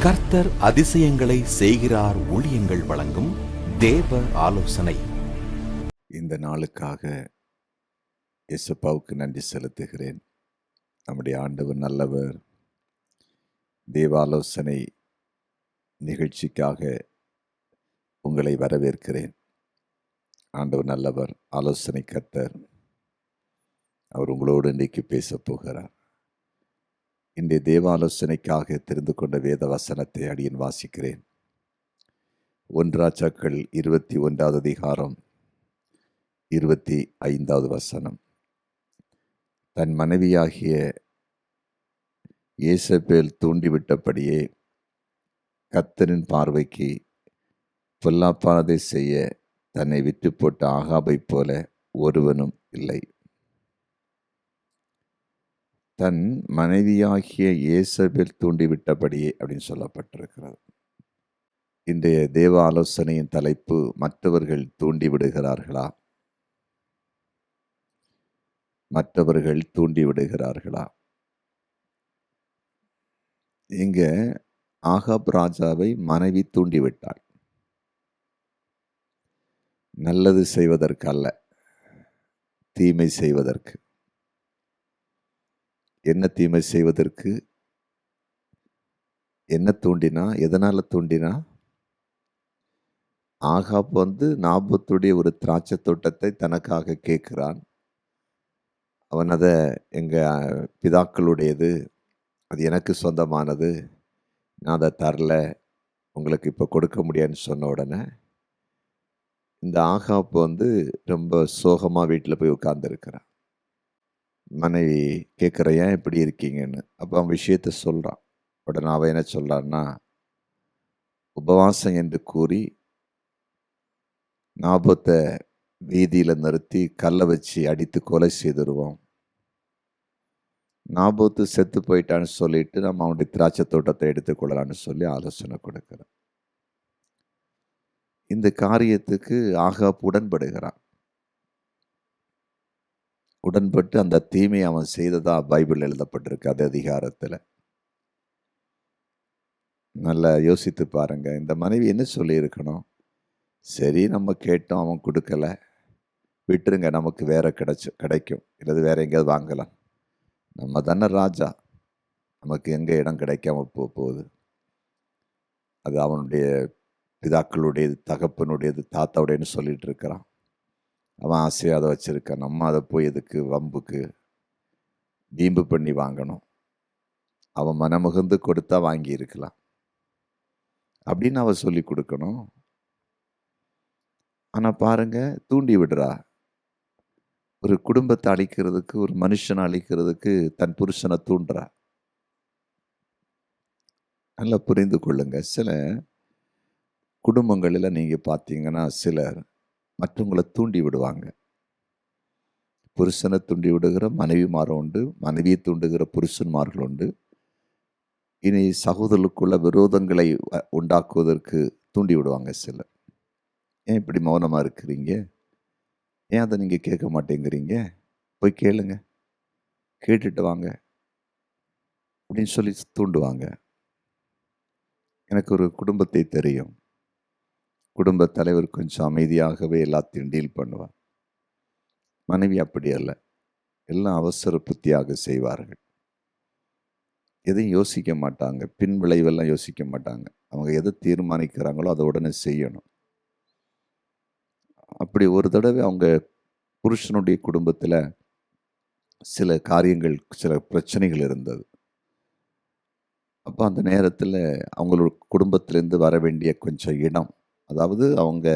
கர்த்தர் அதிசயங்களை செய்கிறார் ஊழியங்கள் வழங்கும் தேவ ஆலோசனை. இந்த நாளுக்காக இயேசுவுக்கு நன்றி செலுத்துகிறேன். நம்முடைய ஆண்டவர் நல்லவர். தேவாலோசனை நிகழ்ச்சிக்காக உங்களை வரவேற்கிறேன். ஆண்டவர் நல்லவர், ஆலோசனை கர்த்தர். அவர் உங்களோடு இன்றைக்கு பேசப் போகிறார். இன்றைய தேவாலோசனைக்காக தெரிந்து கொண்ட வேத வசனத்தை அடியேன் வாசிக்கிறேன். 1 ராஜாக்கள் 21வது அதிகாரம் 25வது வசனம். தன் மனைவியாகிய யேசபேல் தூண்டிவிட்டபடியே கர்த்தரின் பார்வைக்கு பொல்லாப்பானதை செய்ய தன்னை விட்டு போட்ட ஆகாபைப் போல ஒருவனும் இல்லை. தன் மனைவியாகிய யேசபேல் தூண்டிவிட்டபடியே அப்படின்னு சொல்லப்பட்டிருக்கிறது. இன்றைய தேவ ஆலோசனையின் தலைப்பு, மற்றவர்கள் தூண்டிவிடுகிறார்களா? மற்றவர்கள் தூண்டிவிடுகிறார்களா? இங்க ஆகாப் ராஜாவை மனைவி தூண்டிவிட்டாள். நல்லது செய்வதற்கு அல்ல, தீமை செய்வதற்கு. என்ன தீமை செய்வதற்கு? என்ன தூண்டினா? எதனால தூண்டினா? ஆகாப் நாபோத்துடைய ஒரு திராட்சை தோட்டத்தை தனக்காக கேட்கிறான். அவன் அதை எங்க பிதாக்களுடையது, அது எனக்கு சொந்தமானது, நான் அதை தரல, உங்களுக்கு இப்போ கொடுக்க முடியாதுன்னு சொன்ன உடனே இந்த ஆகாப் ரொம்ப சோகமாக வீட்டில் போய் உட்கார்ந்துருக்கிறான். மனைவி கேட்குற, ஏன் இப்படி இருக்கீங்கன்னு. அப்போ அவன் விஷயத்த சொல்கிறான். உடனே அவன் என்ன சொல்கிறான்னா, உபவாசம் என்று கூறி நாபோத்தை வீதியில் நிறுத்தி கல்லை வச்சு அடித்து கொலை செய்துருவோம். நாபோத்து செத்து போயிட்டான்னு சொல்லிட்டு நம்ம அவனுடைய திராட்சை தோட்டத்தை எடுத்துக்கொள்ளலான்னு சொல்லி ஆலோசனை கொடுக்குறான். இந்த காரியத்துக்கு ஆகாப் உடன்படுகிறான். உடன்பட்டு அந்த தீமையை அவன் செய்ததா பைபிள் எழுதப்பட்டிருக்கு. அது அதிகாரத்தில் நல்லா யோசித்து பாருங்க. இந்த மனைவி என்ன சொல்லியிருக்கணும்? சரி, நம்ம கேட்டோம், அவன் கொடுக்கல, விட்டுருங்க, நமக்கு வேற கிடைக்கும், இல்லது வேற எங்கேயாவது வாங்கலாம், நம்ம தானே ராஜா, நமக்கு எங்கே இடம் கிடைக்காம போகுது, அது அவனுடைய பிதாக்களுடையது, தகப்பனுடையது, தாத்தாவுடையன்னு சொல்லிட்டு இருக்கிறான். அவன் ஆசையாக அதை வச்சிருக்கான். நம்ம அதை போய் எதுக்கு வம்புக்கு வீம்பு பண்ணி வாங்கணும்? அவன் மனமுகந்து கொடுத்தா வாங்கி இருக்கலாம் அப்படின்னு அவ சொல்லி கொடுக்கணும். ஆனால் பாருங்க, தூண்டி விடுறா. ஒரு குடும்பத்தை அழிக்கிறதுக்கு, ஒரு மனுஷனை அழிக்கிறதுக்கு தன் புருஷனை தூண்டுறா. நல்லா புரிந்து கொள்ளுங்க. சில குடும்பங்களில் நீங்கள் பார்த்தீங்கன்னா சிலர் மற்றவங்களை தூண்டி விடுவாங்க. புருஷனை தூண்டி விடுகிற மனைவிமாரும் உண்டு, மனைவியை தூண்டுகிற புருஷன்மார்கள் உண்டு. இனி சகோதரர்களுக்குள்ள விரோதங்களை உண்டாக்குவதற்கு தூண்டி விடுவாங்க சிலர். ஏன் இப்படி மௌனமாக இருக்கிறீங்க? ஏன் அதை நீங்கள் கேட்க மாட்டேங்கிறீங்க? போய் கேளுங்க, கேட்டுட்டு வாங்க அப்படின்னு சொல்லி தூண்டுவாங்க. எனக்கு ஒரு குடும்பத்தை தெரியும். குடும்ப தலைவர் கொஞ்சம் அமைதியாகவே எல்லாத்தையும் டீல் பண்ணுவார். மனைவி அப்படி அல்ல, எல்லாம் அவசர புத்தியாக செய்வார்கள். எதையும் யோசிக்க மாட்டாங்க, பின் விளைவெல்லாம் யோசிக்க மாட்டாங்க. அவங்க எதை தீர்மானிக்கிறாங்களோ அதை உடனே செய்யணும். அப்படி ஒரு தடவை அவங்க புருஷனுடைய குடும்பத்தில் சில காரியங்கள், சில பிரச்சனைகள் இருந்தது. அப்போ அந்த நேரத்தில் அவங்களோட குடும்பத்திலேருந்து வர வேண்டிய கொஞ்சம் இடம், அதாவது அவங்க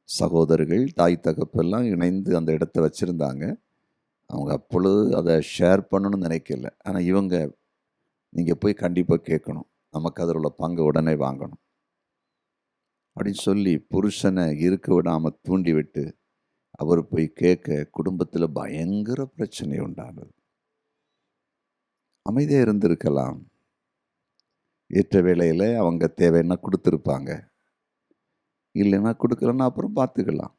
சகோதரர்கள், தாய் தகப்பெல்லாம் இணைந்து அந்த இடத்த வச்சுருந்தாங்க. அவங்க அப்பொழுது அதை ஷேர் பண்ணணும்னு நினைக்கல. ஆனால் இவங்க, நீங்கள் போய் கண்டிப்பாக கேட்கணும், நமக்கு அதில் உள்ள பங்கு உடனே வாங்கணும் அப்படின்னு சொல்லி புருஷனை இருக்க விடாமல் தூண்டி விட்டு அவர் போய் கேட்க குடும்பத்தில் பயங்கர பிரச்சனை உண்டானது. அமைதியாக இருந்திருக்கலாம். ஏற்ற வேளையில் அவங்க தேவைன்னா கொடுத்துருப்பாங்க, இல்லைன்னா கொடுக்கலன்னா அப்புறம் பார்த்துக்கலாம்.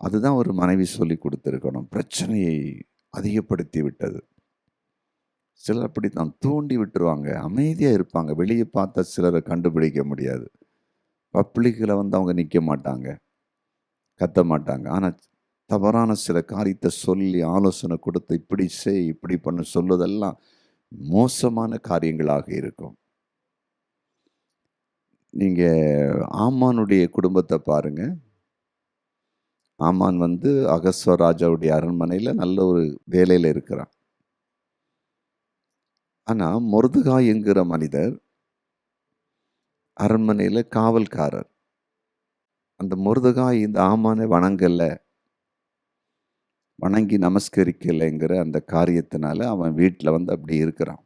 அதுதான் ஒரு மனைவி சொல்லி கொடுத்துருக்கணும். பிரச்சனையை அதிகப்படுத்தி விட்டது. சிலர் அப்படித்தான் தூண்டி விட்டுருவாங்க. அமைதியா இருப்பாங்க. வெளிய பார்த்தா சிலர கண்டுபிடிக்க முடியாது. பப்ளிக்ல வந்து அவங்க நிக்க மாட்டாங்க. கத்த மாட்டாங்க. ஆனா தவறான சில காரியத்த சொல்லி ஆலோசனை கொடுத்து இப்படி செய், இப்படி பண்ணு சொல்வதெல்லாம் மோசமான காரியங்களாக இருக்கும். நீங்க ஆமானுடைய குடும்பத்த பாருங்க. ஆமான் வந்து அகஸ்வ ராஜாவுடைய அரண்மனையில நல்ல ஒரு வேலையில இருக்கிறான். ஆனா மொர்தெகாய் என்கிற மனிதர் அரண்மனையில காவல்காரர். அந்த மொர்தெகாய் இந்த ஆமானை வணங்கி நமஸ்கரிக்கலைங்கிற அந்த காரியத்தினால அவன் வீட்ல வந்து அப்படி இருக்கிறான்.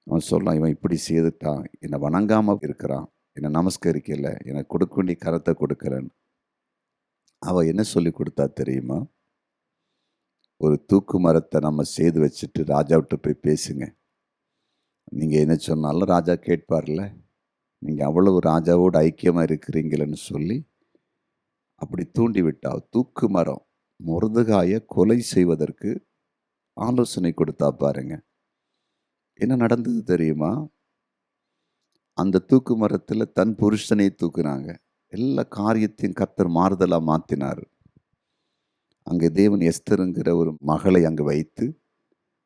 அவன் சொல்றான், இவன் இப்படி செய்துட்டான். என்னை வணங்காம இருக்கிறான். என்னை நமஸ்கரிக்கல. எனக்கு கொடுக்க வேண்டிய கரத்தை கொடுக்கலன்னு. அவ என்ன சொல்லி கொடுத்தா தெரியுமா? ஒரு தூக்கு மரத்தை நம்ம செய்து வச்சுட்டு ராஜாவிட்ட போய் பேசுங்க. நீங்க என்ன சொன்னாலும் ராஜா கேட்பார்ல. நீங்க அவ்வளவு ராஜாவோடு ஐக்கியமா இருக்கிறீங்களன்னு சொல்லி அப்படி தூண்டி விட்டா. தூக்கு மரம் மொர்தெகாயை கொலை செய்வதற்கு ஆலோசனை கொடுத்தா பாருங்க. என்ன நடந்தது தெரியுமா? அந்த தூக்கு மரத்துல தன் புருஷனை தூக்குனாங்க. எல்லா காரியத்தையும் கர்த்தர் மாறுதலா மாத்தினார். அங்கே தேவன் எஸ்தருங்கிற ஒரு மகளை அங்கு வைத்து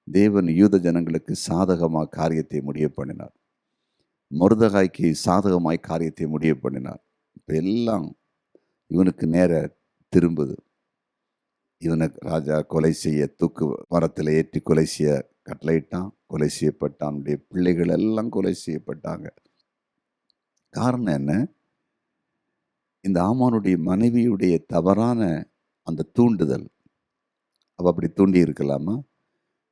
தேவன் யூத ஜனங்களுக்கு சாதகமாக காரியத்தை முடிய பண்ணினார். மொர்தெகாய்க்கு சாதகமாய் காரியத்தை முடிய பண்ணினார். இப்போ எல்லாம் இவனுக்கு நேர திரும்புது. இவனை ராஜா கொலை செய்ய தூக்கு மரத்தில் ஏற்றி கொலை செய்ய கட்டளையிட்டான். கொலை செய்யப்பட்டான். அவனுடைய பிள்ளைகள் எல்லாம் கொலை செய்யப்பட்டாங்க. காரணம் என்ன? இந்த ஆமானுடைய மனைவியுடைய தவறான அந்த தூண்டுதல். அவ அப்படி தூண்டி இருக்கலாமா?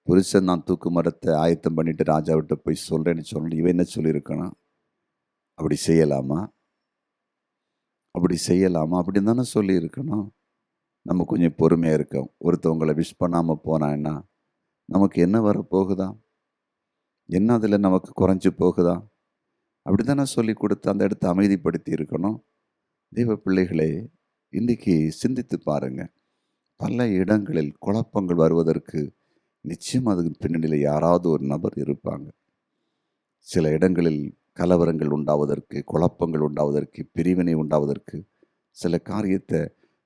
புருஷன் நான் தூக்கு மரத்தை ஆயத்தம் பண்ணிட்டு ராஜாவிட்ட போய் சொல்றேன்னு சொன்ன இவன் என்ன சொல்லியிருக்கணும்? அப்படி செய்யலாமா? அப்படி செய்யலாமா? அப்படின்னு தானே சொல்லியிருக்கணும். நம்ம கொஞ்சம் பொறுமையாக இருக்கோம். ஒருத்தவங்களை விஷ் பண்ணாமல் போனான்னா நமக்கு என்ன வரப்போகுதா? என்ன அதில் நமக்கு குறைஞ்சி போகுதா? அப்படி தானே சொல்லி கொடுத்து அந்த இடத்த அமைதிப்படுத்தி இருக்கணும். தெய்வ பிள்ளைகளே, இன்றைக்கி சிந்தித்து பாருங்க. பல இடங்களில் குழப்பங்கள் வருவதற்கு நிச்சயம் அதுக்கு பின்னணியில் யாராவது ஒரு நபர் இருப்பாங்க. சில இடங்களில் கலவரங்கள் உண்டாவதற்கு, குழப்பங்கள் உண்டாவதற்கு, பிரிவினை உண்டாவதற்கு சில காரியத்தை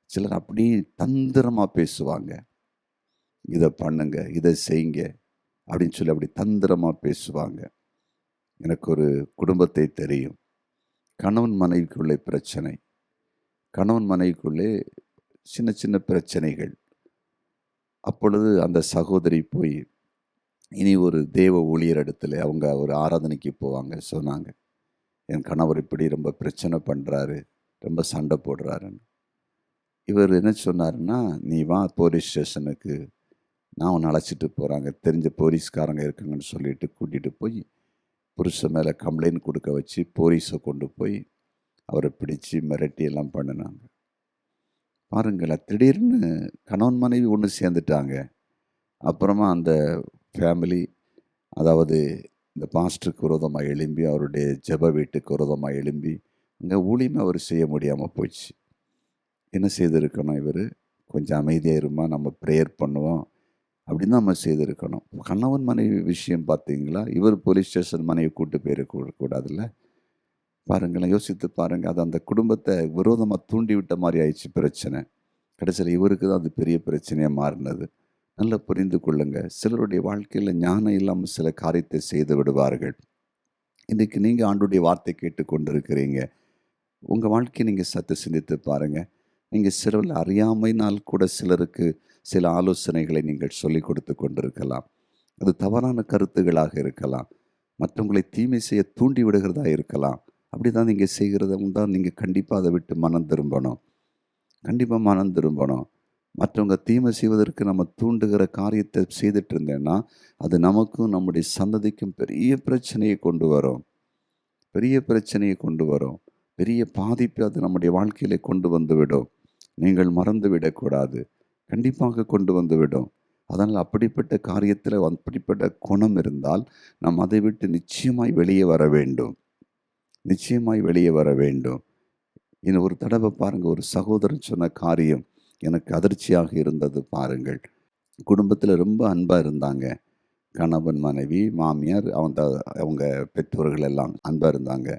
சிலர் அப்படியே தந்திரமாக பேசுவாங்க. இதை பண்ணுங்க, இதை செய்யுங்க அப்படின்னு சொல்லி அப்படி தந்திரமாக பேசுவாங்க. எனக்கு ஒரு குடும்பத்தை தெரியும். கணவன் மனைவிக்குள்ளே பிரச்சனை. கணவன் மனைவிக்குள்ளே சின்ன சின்ன பிரச்சனைகள். அப்பொழுது அந்த சகோதரி போய் இனி ஒரு தேவ ஊழியர் இடத்துல அவங்க ஒரு ஆராதனைக்கு போவாங்க. சொன்னாங்க, என் கணவர் இப்படி ரொம்ப பிரச்சனை பண்ணுறாரு, ரொம்ப சண்டை போடுறாருன்னு. இவர் என்ன சொன்னாருன்னா, நீ வா போலீஸ் ஸ்டேஷனுக்கு, நான் உன்னை அழைச்சிட்டு போகிறாங்க, தெரிஞ்ச போலீஸ்காரங்க இருக்காங்கன்னு சொல்லிட்டு கூட்டிகிட்டு போய் புருஷன் மேலே கம்ப்ளைண்ட் கொடுக்க வச்சு போலீஸை கொண்டு போய் அவரை பிடிச்சி மிரட்டி எல்லாம் பண்ணினாங்க. பாருங்களேன், திடீர்னு கணவன் மனைவி ஒன்று சேர்ந்துட்டாங்க. அப்புறமா அந்த ஃபேமிலி, அதாவது இந்த பாஸ்டருக்கு விரோதமாக எழும்பி, அவருடைய ஜெப வீட்டுக்கு விரோதமாக எழும்பி, அங்கே ஊழியமே அவர் செய்ய முடியாமல் போச்சு. என்ன செய்திருக்கணும்? இவர் கொஞ்சம் அமைதியாக இருமா, நம்ம ப்ரேயர் பண்ணுவோம் அப்படின்னு நம்ம செய்திருக்கணும். கணவன் மனைவி விஷயம் பார்த்தீங்களா? இவர் போலீஸ் ஸ்டேஷன் மனைவி கூட்டு போயிருக்கூடாதுல்ல. பாருங்களேன், யோசித்து பாருங்கள். அது அந்த குடும்பத்தை விரோதமாக தூண்டி விட்ட மாதிரி ஆயிடுச்சு பிரச்சனை. கடைசியில் இவருக்கு தான் அது பெரிய பிரச்சனையாக மாறினது. நல்லா புரிந்து கொள்ளுங்க. சிலருடைய வாழ்க்கையில் ஞானம் இல்லாமல் சில காரியத்தை செய்து விடுவார்கள். இன்றைக்கு நீங்கள் ஆண்டுடைய வார்த்தை கேட்டுக்கொண்டிருக்கிறீங்க. உங்கள் வாழ்க்கையை நீங்கள் சற்று சிந்தித்து பாருங்கள். நீங்கள் சிலர் அறியாமையினால் கூட சிலருக்கு சில ஆலோசனைகளை நீங்கள் சொல்லிக் கொடுத்து கொண்டிருக்கலாம். அது தவறான கருத்துகளாக இருக்கலாம். மற்றவங்களை தீமை செய்ய தூண்டி விடுகிறதா இருக்கலாம். அப்படி தான் நீங்கள் செய்கிறத தான் நீங்கள் கண்டிப்பாக அதை விட்டு மனம் திரும்பணும். கண்டிப்பாக மனம் திரும்பணும். மற்றவங்க தீமை செய்வதற்கு நம்ம தூண்டுகிற காரியத்தை செய்துட்டு இருந்தேன்னா அது நமக்கும் நம்முடைய சந்ததிக்கும் பெரிய பிரச்சனையை கொண்டு வரும். பெரிய பிரச்சனையை கொண்டு வரும். பெரிய பாதிப்பை அது நம்முடைய வாழ்க்கையில கொண்டு வந்துவிடும். நீங்கள் மறந்து விடக்கூடாது. கண்டிப்பாக கொண்டு வந்துவிடும். அதனால் அப்படிப்பட்ட காரியத்தில் அப்படிப்பட்ட குணம் இருந்தால் நாம் அதை விட்டு நிச்சயமாய் வெளியே வர வேண்டும். நிச்சயமாய் வெளியே வர வேண்டும். இன்னும் ஒரு தடவை பாருங்கள், ஒரு சகோதரன் சொன்ன காரியம் எனக்கு அதிர்ச்சியாக இருந்தது. பாருங்கள், குடும்பத்தில் ரொம்ப அன்பாக இருந்தாங்க. கணவன், மனைவி, மாமியார், அவங்க பெற்றோர்கள் எல்லாம் அன்பா இருந்தாங்க.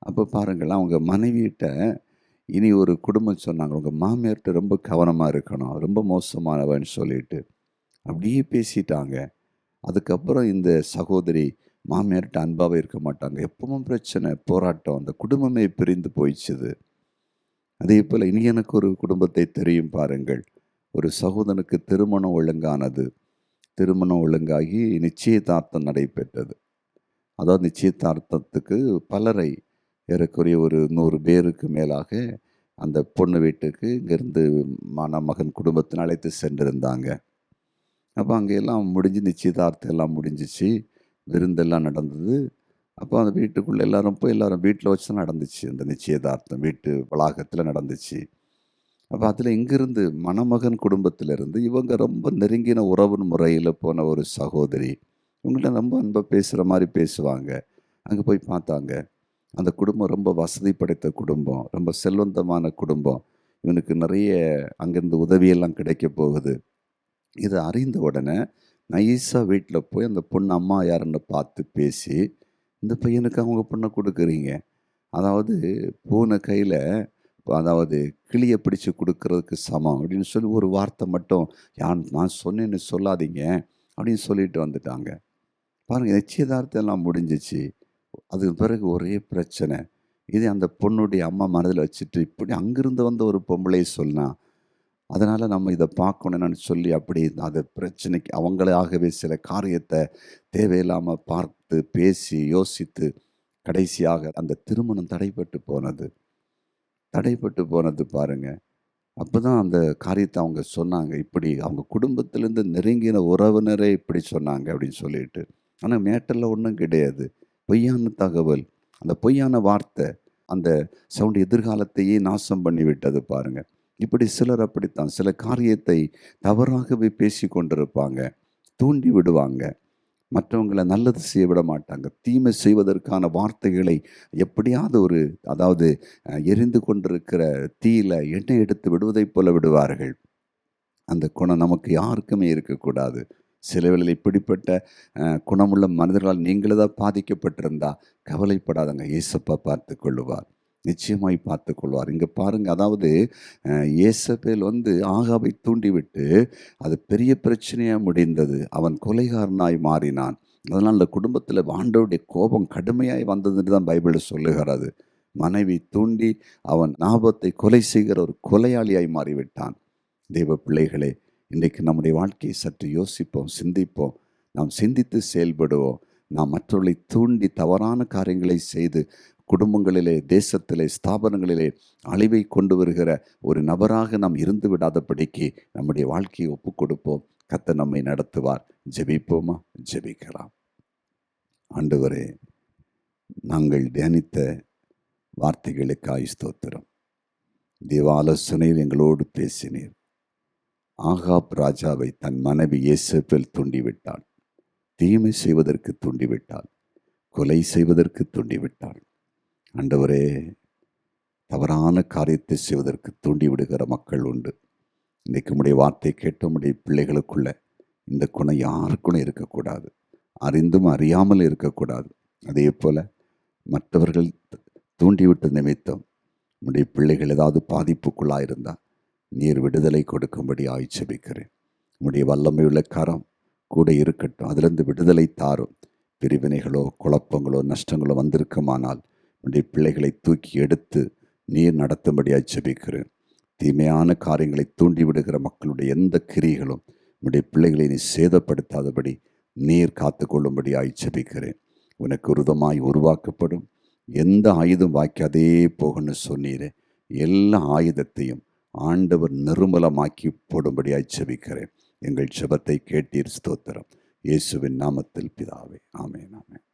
அப்போ பாருங்களேன், அவங்க மனைவியிட்ட இனி ஒரு குடும்பம் சொன்னாங்க, உங்க மாமியார்ட்ட ரொம்ப கவனமா இருக்கணும். ரொம்ப மோசமானவன்னு சொல்லிட்டு. அப்படியே பேசிட்டாங்க. அதுக்கப்புறம் இந்த சகோதரி மாமியார்ட்ட அன்பாவே இருக்க மாட்டாங்க. எப்பவும் பிரச்சனை, போராட்டம். அந்த குடும்பமே பிரிந்து போயிடுச்சுது. அதேபோல இனி எனக்கு ஒரு குடும்பத்தை தெரியும் பாருங்கள். ஒரு சகோதரனுக்கு திருமணம் ஒழுங்கானது. திருமணம் ஒழுங்காகி நிச்சயதார்த்தம் நடைபெற்றது. அதாவது நிச்சயதார்த்தத்துக்கு பலரை, ஏறக்குறைய ஒரு 100 பேருக்கு மேலாக அந்த பொண்ணு வீட்டுக்கு இங்கேருந்து மணமகன் குடும்பத்தினர் அழைத்து சென்றிருந்தாங்க. அப்போ அங்கே எல்லாம் முடிஞ்சு நிச்சயதார்த்தம் எல்லாம் முடிஞ்சிச்சு. விருந்தெல்லாம் நடந்தது. அப்போ அந்த வீட்டுக்குள்ளே எல்லாரும் வீட்டில் வச்சு தான் நடந்துச்சு. அந்த நிச்சயதார்த்தம் வீட்டு வளாகத்தில் நடந்துச்சு. அப்போ அதில் இங்கிருந்து மணமகன் குடும்பத்திலிருந்து இவங்க ரொம்ப நெருங்கின உறவு முறையில் போன ஒரு சகோதரி. இவங்கள்ட்ட ரொம்ப அன்பாக பேசுகிற மாதிரி பேசுவாங்க. அங்கே போய் பார்த்தாங்க. அந்த குடும்பம் ரொம்ப வசதி படைத்த குடும்பம். ரொம்ப செல்வந்தமான குடும்பம். இவனுக்கு நிறைய அங்கேருந்து உதவியெல்லாம் கிடைக்க போகுது. இதை அறிந்த உடனே நைஸாக வீட்டில் போய் அந்த பொண்ணு அம்மா யாருன்னு பார்த்து பேசி, இந்த பையனுக்கு அவங்க பொண்ணை கொடுக்குறீங்க. அதாவது பூனை கையில் அதாவது கிளியை பிடிச்சு கொடுக்கறதுக்கு சமம் அப்படின்னு சொல்லி ஒரு வார்த்தை மட்டும், நான் சொன்னேன்னு சொல்லாதீங்க அப்படின்னு சொல்லிட்டு வந்துட்டாங்க. பாருங்கள், நிச்சயதார்த்தம் எல்லாம் முடிஞ்சிச்சு. அதுக்கு பிறகு ஒரே பிரச்சனை. இது அந்த பொண்ணுடைய அம்மா மனதில் வச்சுட்டு, இப்படி அங்கிருந்து வந்த ஒரு பொம்பளை சொன்னா, அதனால் நம்ம இதை பார்க்கணும்னு சொல்லி அப்படி அந்த பிரச்சனைக்கு அவங்களாகவே சில காரியத்தை தேவையில்லாமல் பார்த்து பேசி யோசித்து கடைசியாக அந்த திருமணம் தடைப்பட்டு போனது பாருங்க. அப்போ தான் அந்த காரியத்தை அவங்க சொன்னாங்க. இப்படி அவங்க குடும்பத்திலேருந்து நெருங்கின உறவினரே இப்படி சொன்னாங்க அப்படின்னு சொல்லிட்டு. ஆனால் மேட்டரில் ஒன்றும் கிடையாது. பொய்யான தகவல், அந்த பொய்யான வார்த்தை அந்த சவுண்ட் எதிர்காலத்தையே நாசம் பண்ணி விட்டது பாருங்க. இப்படி சிலர் அப்படித்தான் சில காரியத்தை தவறாகவே பேசி கொண்டிருப்பாங்க, தூண்டி விடுவாங்க. மற்றவங்களை நல்லது செய்ய விட மாட்டாங்க. தீமை செய்வதற்கான வார்த்தைகளை எப்படியாவது அதாவது எரிந்து கொண்டிருக்கிற தீயில எண்ணெய் எடுத்து விடுவதைப் போல விடுவார்கள். அந்த குணம் நமக்கு யாருக்குமே இருக்கக்கூடாது. சில வேளையில் இப்படிப்பட்ட குணமுள்ள மனிதர்களால் நீங்களே தான் பாதிக்கப்பட்டிருந்தா கவலைப்படாதங்க, இயேசப்பா பார்த்து கொள்ளுவார். நிச்சயமாய் பார்த்து கொள்வார். இங்கே பாருங்க, அதாவது ஏசபேல் ஆகாபை தூண்டிவிட்டு அது பெரிய பிரச்சனையாக முடிந்தது. அவன் கொலைகாரனாய் மாறினான். அதனால் அந்த குடும்பத்தில் ஆண்டவருடைய கோபம் கடுமையாய் வந்ததுன்னு தான் பைபிள் சொல்லுகிறது. மனைவி தூண்டி அவன் நாபத்தை கொலை செய்கிற ஒரு கொலையாளியாய் மாறிவிட்டான். தேவ பிள்ளைகளே, இன்றைக்கு நம்முடைய வாழ்க்கையை சற்று யோசிப்போம், சிந்திப்போம். நாம் சிந்தித்து செயல்படுவோம். நாம் மற்றவர்களை தூண்டி தவறான காரியங்களை செய்து குடும்பங்களிலே, தேசத்திலே, ஸ்தாபனங்களிலே அழிவை கொண்டு வருகிற ஒரு நபராக நாம் இருந்து விடாதபடிக்கு நம்முடைய வாழ்க்கையை ஒப்புக் கொடுப்போம். கர்த்தர் நம்மை நடத்துவார். ஜெபிப்போமா? ஜெபிக்கலாம். ஆண்டவரே, நாங்கள் தியானித்த வார்த்தைகளுக்காய் ஸ்தோத்திரம். தேவ ஆலோசனையில் எங்களோடு பேசினீர். ஆகாப் ராஜாவை தன் மனைவி ஏசபேல் தூண்டிவிட்டாள். தீமை செய்வதற்கு தூண்டிவிட்டாள். கொலை செய்வதற்கு தூண்டிவிட்டாள். ஆண்டவரே, தவறான காரியத்தை செய்வதற்கு தூண்டிவிடுகிற மக்கள் உண்டு. இன்றைக்கு உம்முடைய வார்த்தை கேட்ட உம்முடைய பிள்ளைகளுக்குள்ள இந்த குணம் யாருக்குன்னு இருக்கக்கூடாது. அறிந்தும் அறியாமல் இருக்கக்கூடாது. அதே போல் மற்றவர்கள் தூண்டிவிட்ட நிமித்தம் உம்முடைய பிள்ளைகள் ஏதாவது பாதிப்புக்குள்ளாயிருந்தால் நீர் விடுதலை கொடுக்கும்படி ஆய்ச்சபிக்கிறேன். உம்முடைய வல்லமையுள்ள கரம் கூட இருக்கட்டும். அதிலிருந்து விடுதலை தாரும். பிரிவினைகளோ, குழப்பங்களோ, நஷ்டங்களோ வந்திருக்குமானால் உடைய பிள்ளைகளை தூக்கி எடுத்து நீர் நடத்தும்படியாக ஜெபிக்கிறேன். தீமையான காரியங்களை தூண்டிவிடுகிற மக்களுடைய எந்த கிரிகளும் உடைய பிள்ளைகளை நீ சேதப்படுத்தாதபடி நீர் காத்து கொள்ளும்படியாக ஜெபிக்கிறேன். உனக்கு விரோதமாய் உருவாக்கப்படும் எந்த ஆயுதம் வாய்க்காதே போகணும்னு சொன்னீரே, எல்லா ஆயுதத்தையும் ஆண்டவர் நிர்மூலமாக்கி போடும்படியாக ஜெபிக்கிறேன். எங்கள் ஜெபத்தை கேட்டீர். ஸ்தோத்திரம். இயேசுவின் நாமத்தில் பிதாவே. ஆமென், ஆமென்.